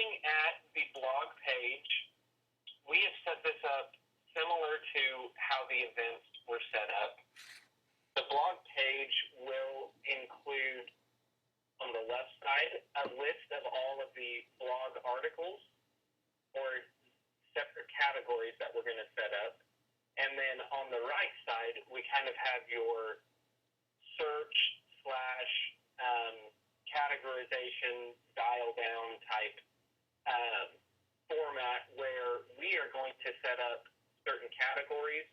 looking at the blog page, we have set this up similar to how the events were set up. The blog page will include on the left side a list of all of the blog articles or separate categories that we're going to set up. And then on the right side, we kind of have your search slash categorization dial down type format where we are going to set up certain categories,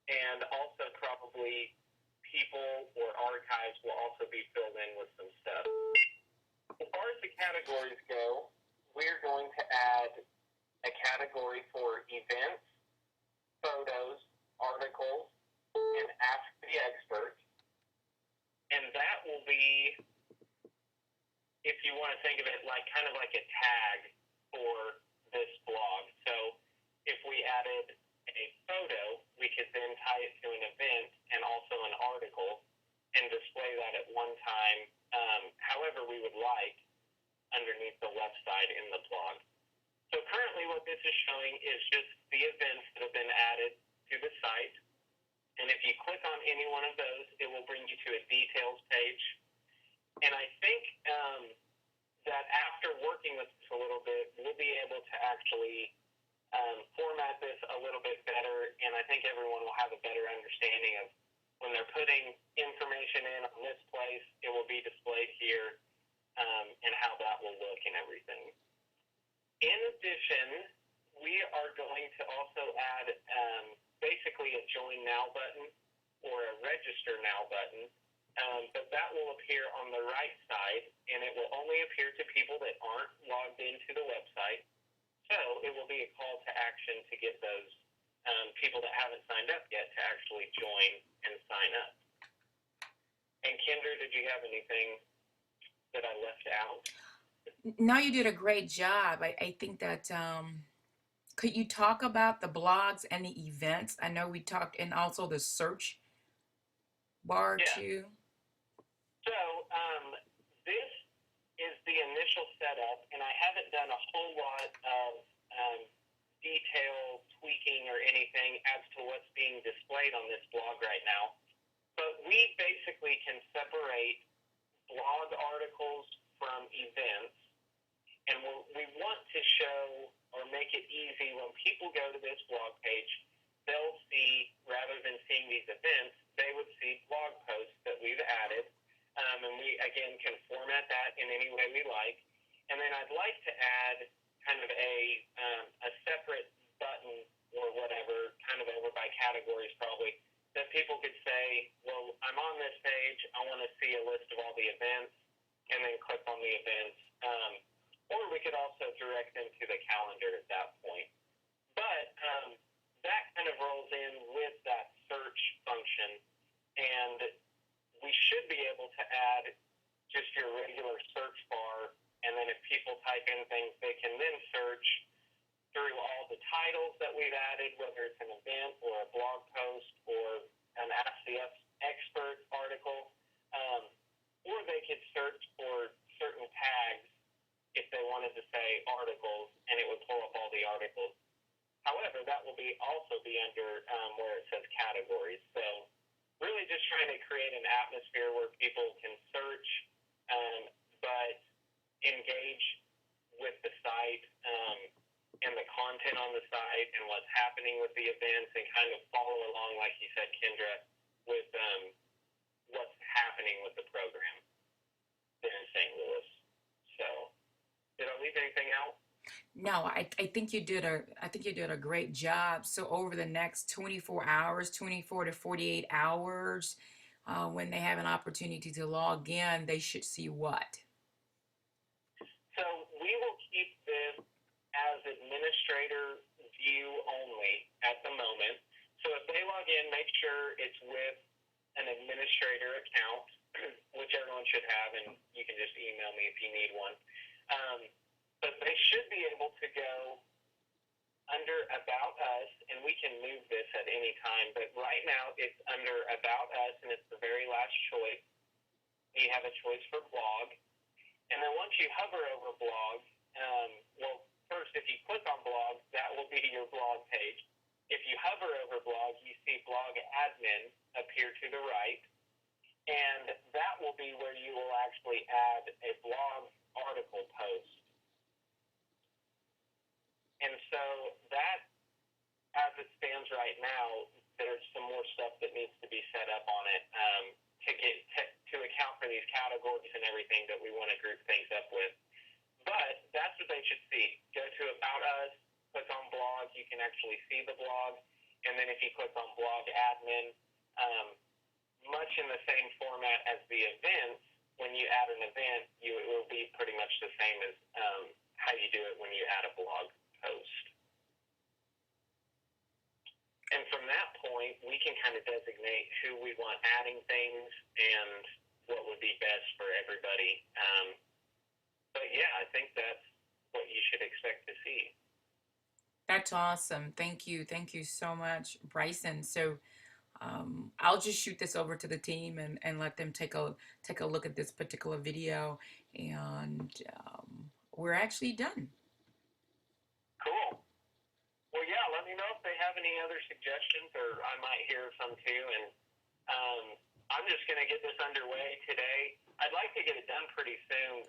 and also probably people or archives will also be filled in with some stuff. As far as the categories go, we're going to add a category for events, photos, articles, and Ask the Expert. And that will be, if you want to think of it like kind of like a tag for this blog. So if we added a photo, we could then tie it to an event and also an article and display that at one time, however we would like, underneath the left side in the blog. So currently what this is showing is just the events that have been added to the site. And if you click on any one of those, it will bring you to a details page. And I think that after working with this a little bit, we'll be able to actually format this a little bit better, and I think everyone will have a better understanding of when they're putting information in on this place, it will be displayed here, and how that will look and everything. In addition, we are going to also add basically a Join Now button or a Register Now button, but that will appear on the right side, and it will only appear to people that aren't logged into the website. So it will be a call to action to get those people that haven't signed up yet to actually join and sign up. And Kendra, did you have anything that I left out? No, you did a great job. I think that could you talk about the blogs and the events? I know we talked, and also the search bar Yeah. too. So this is the initial setup, and I haven't done a whole lot of detail tweaking or anything as to what's being displayed on this blog right now. But we basically can separate blog articles from events, and we want to show or make it easy when people go to this blog page, they'll see, rather than seeing these events, they would see blog posts that we've added, and we, again, can format that in any way we like. And then I'd like to add kind of a separate button or whatever, kind of over by categories probably, that people could say, well, I'm on this page, I want to see a list of all the events, and then click on the events. Or we could also direct them to the calendar at that point. But that kind of rolls in with that search function, and we should be able to add just your regular search bar, and then if people type in things, they can then search through all the titles that we've added, whether it's an event or a blog post or an Ask the Expert article, or they could search for certain tags if they wanted to say articles, and it would pull up all the articles. However, that will also be under where it says categories. So really just trying to create an atmosphere where people can search, but engage with the site and the content on the site and what's happening with the events, and kind of follow along, like you said, Kendra, with what's happening with the program there in St. Louis. So did I leave anything out? No, I think you did a great job. So over the next 24 hours, 24 to 48 hours, when they have an opportunity to log in, they should see what? So we will keep this as administrator view only at the moment. So if they log in, make sure it's with an administrator account, which everyone should have, and you can just email me if you need one. But they should be able to go under About Us, and we can move this at any time, but right now it's under About Us, and it's the very last choice. You have a choice for blog, and then once you hover over blog, well, first, if you click on blog, that will be your blog page. If you hover over blog, you see blog admin appear to the right, and that will be where you will actually add a blog article post. And so that, as it stands right now, there's some more stuff that needs to be set up on it to account for these categories and everything that we want to group things up with. But that's what they should see. Go to About Us, click on blog. You can actually see the blog. And then if you click on blog admin, much in the same format as the events, when you add an event, it will be pretty much the same as how you do it when you add a blog post. And from that point, we can kind of designate who we want adding things and what would be best for everybody. But yeah, I think that's what you should expect to see. That's awesome. Thank you. Thank you so much, Bryson. So I'll just shoot this over to the team and let them take a look at this particular video, and we're actually done. Cool. Well, yeah, let me know if they have any other suggestions, or I might hear some too. And I'm just going to get this underway today. I'd like to get it done pretty soon.